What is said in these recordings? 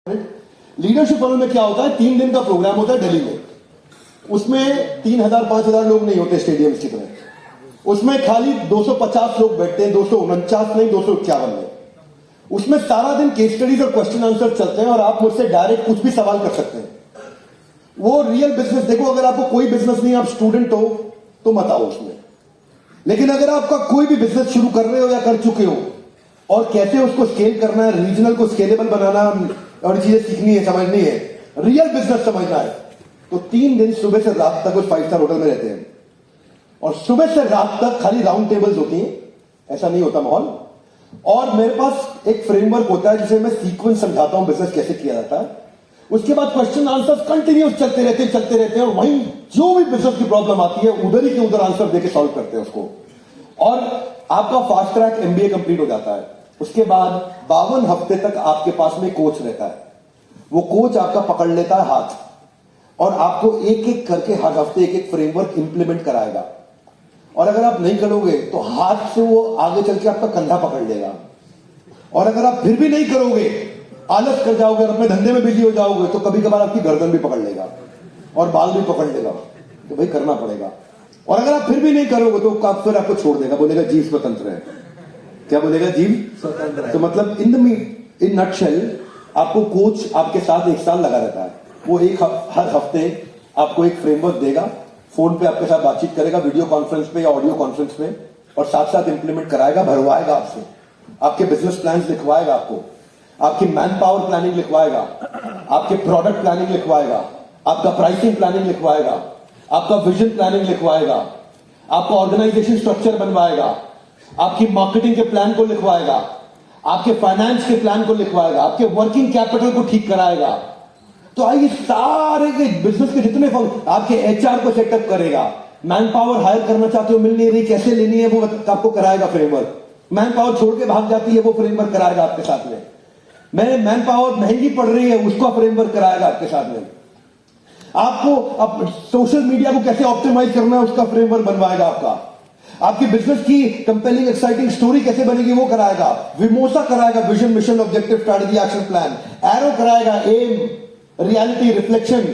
Leadership funnel में क्या होता है, 3 दिन का प्रोग्राम होता है दिल्ली में। उसमें 3000-5000 लोग नहीं होते स्टेडियम की तरह। उसमें खाली 250 लोग बैठते हैं, 249 नहीं 251 में। उसमें सारा दिन केस स्टडीज और क्वेश्चन आंसर चलते हैं और आप मुझसे डायरेक्ट कुछ भी सवाल कर सकते हैं। वो रियल बिजनेस देखो, अगर आपको कोई बिजनेस नहीं, आप स्टूडेंट हो तो मत आओ उसमें। लेकिन अगर आपका कोई भी बिजनेस शुरू कर रहे हो या कर चुके हो और कैसे उसको स्केल करना है, रीजनल को स्केलेबल बनाना और चीजें सीखनी है, समझनी है, रियल बिजनेस समझना है, तो 3 दिन सुबह से रात तक उस 5 स्टार होटल में रहते हैं। और सुबह से रात तक खाली राउंड टेबल्स होती हैं, ऐसा नहीं होता माहौल। और मेरे पास एक फ्रेमवर्क होता है जिसे मैं सीक्वेंस समझाता हूं बिजनेस कैसे किया जाता है। उसके बाद क्वेश्चन आंसर कंटिन्यूस चलते रहते हैं और वहीं जो भी बिजनेस की प्रॉब्लम आती है उधर ही के उधर आंसर देके सॉल्व करते हैं उसको। और आपका फास्ट ट्रैक एमबीए कंप्लीट हो जाता है। उसके बाद 52 हफ्ते तक आपके पास में कोच रहता है। वो कोच आपका पकड़ लेता है हाथ और आपको एक एक करके हर हफ्ते एक फ्रेमवर्क इंप्लीमेंट कराएगा। और अगर आप नहीं करोगे तो हाथ से वो आगे चल के आपका कंधा पकड़ लेगा। और अगर आप फिर भी नहीं करोगे, आलस कर जाओगे और अपने धंधे में बिजी हो जाओगे, तो कभी कभार आपकी गर्दन भी पकड़ लेगा और बाल भी पकड़ लेगा तो भाई करना पड़ेगा। और अगर आप फिर भी नहीं करोगे तो फिर आपको छोड़ देगा, बोलेगा जीव स्वतंत्र है। क्या बोलेगा? जीव स्वतंत्र है। तो मतलब इन नटशेल आपको कोच आपके साथ 1 साल लगा रहता है। वो हर हफ्ते आपको एक फ्रेमवर्क देगा, फोन पे आपके साथ बातचीत करेगा, वीडियो कॉन्फ्रेंस पे या ऑडियो कॉन्फ्रेंस पे, और साथ साथ इंप्लीमेंट कराएगा, भरवाएगा आपसे, आपके बिजनेस प्लान लिखवाएगा, आपकी मैन पावर प्लानिंग लिखवाएगा, आपके प्रोडक्ट प्लानिंग लिखवाएगा, आपका प्राइसिंग प्लानिंग लिखवाएगा, आपका विजन प्लानिंग लिखवाएगा, आपका ऑर्गेनाइजेशन स्ट्रक्चर बनवाएगा, आपकी मार्केटिंग के प्लान को लिखवाएगा, आपके फाइनेंस के प्लान को लिखवाएगा, आपके वर्किंग कैपिटल को ठीक कराएगा। तो आइए सारे के बिजनेस के जितने आपके एचआर को सेटअप करेगा, मैन पावर हायर करना चाहते हो, मिल नहीं रही, कैसे लेनी है, वो आपको कराएगा फ्रेमवर्क। मैन पावर छोड़ के भाग जाती है, वो फ्रेमवर्क कराएगा आपके साथ में। मैन पावर महंगी पड़ रही है, उसका फ्रेमवर्क कराएगा आपके साथ में। आपको अब सोशल मीडिया को कैसे ऑप्टिमाइज करना है, उसका फ्रेमवर्क बनवाएगा आपका। आपकी बिजनेस की कंपेलिंग एक्साइटिंग स्टोरी कैसे बनेगी, वो कराएगा। विमोसा कराएगा, vision mission objective strategy action plan. एरो कराएगा, aim, reality, reflection,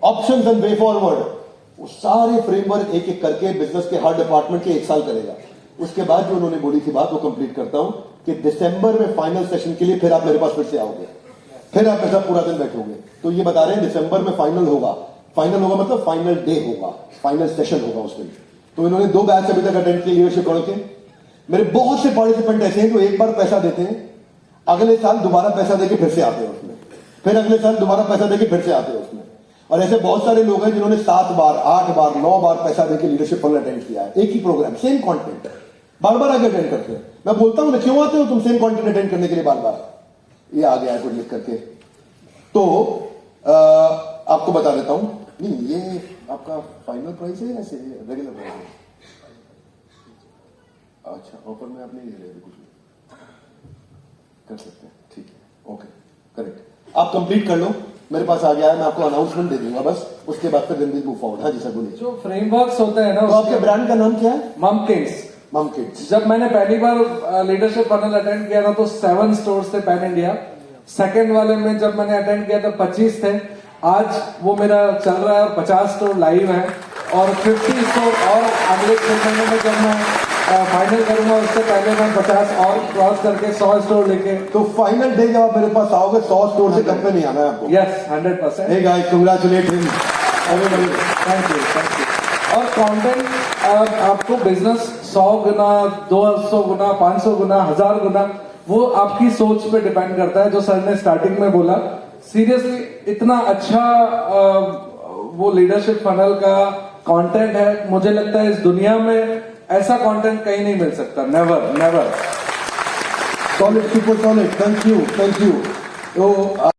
options and way forward. वो सारे फ्रेमवर्क एक एक करके बिजनेस के हर डिपार्टमेंट के 1 साल करेगा। उसके बाद जो उन्होंने बोली थी बात, वो कंप्लीट करता हूं कि दिसंबर में फाइनल सेशन के लिए फिर आप मेरे पास फिर से आओगे, फिर आप ऐसा पूरा दिन बैठोगे। तो ये बता रहे हैं दिसंबर में फाइनल होगा। फाइनल होगा मतलब फाइनल डे होगा, फाइनल सेशन होगा उस दिन। तो इन्होंने 2 बैच अभी तक अटेंड किए लीडरशिप फनल के। मेरे बहुत से पार्टिसिपेंट ऐसे हैं जो एक बार पैसा देते हैं, अगले साल दोबारा पैसा देके फिर से आते हैं उसमें, फिर अगले साल दोबारा पैसा देके फिर से आते हैं उसमें। और ऐसे बहुत सारे लोग हैं जिन्होंने 7 बार, 8 बार, 9 बार पैसा देके लीडरशिप फनल अटेंड किया है। एक ही प्रोग्राम, सेम कंटेंट, बार बार आगे अटेंड करते हैं। मैं बोलता हूं ना, क्यों आते हो तुम सेम कंटेंट अटेंड करने के लिए बार बार? ये आ गया है कुछ लिख करके। तो आपको बता देता हूं, नहीं ये आपका फाइनल प्राइस है या रेगुलर प्राइस है? अच्छा, ऑफर में आप नहीं ले रहे कुछ कर सकते हैं, ठीक है, ओके, करेक्ट। आप कंप्लीट कर लो, मेरे पास आ गया है, मैं आपको अनाउंसमेंट दे दूंगा बस, उसके बाद फिर दिन मूव फॉरवर्ड। हाँ जी सर बोलिए। जो फ्रेमवर्क्स होते हैं ना, तो आपके ब्रांड का नाम क्या है? ममकिड्स। ममकिड्स। जब मैंने पहली बार लीडरशिप फनल अटेंड किया था तो 7 स्टोर्स थे पैन इंडिया। सेकंड वाले में जब मैंने अटेंड किया था 25 थे। आज वो मेरा चल रहा है और 50 स्टोर लाइव है और 50 स्टोर और अगले 6 महीने में जब मैं फाइनल करूंगा उससे पहले मैं 50 और क्रॉस करके 100 स्टोर लेके। तो फाइनल डे जब आप मेरे पास आओगे 100 स्टोर से कम पे नहीं आना है आपको। Yes, 100%। Hey guys, congratulate him. Thank you. और कंटेंट आपको बिजनेस 100 गुना, 200 गुना, 500 गुना, 1000 गुना, वो आपकी सोच पे डिपेंड करता है। जो सर ने स्टार्टिंग में बोला, सीरियसली इतना अच्छा वो लीडरशिप फनल का कंटेंट है, मुझे लगता है इस दुनिया में ऐसा कंटेंट कहीं नहीं मिल सकता। Never never. Solid, super solid, thank you. तो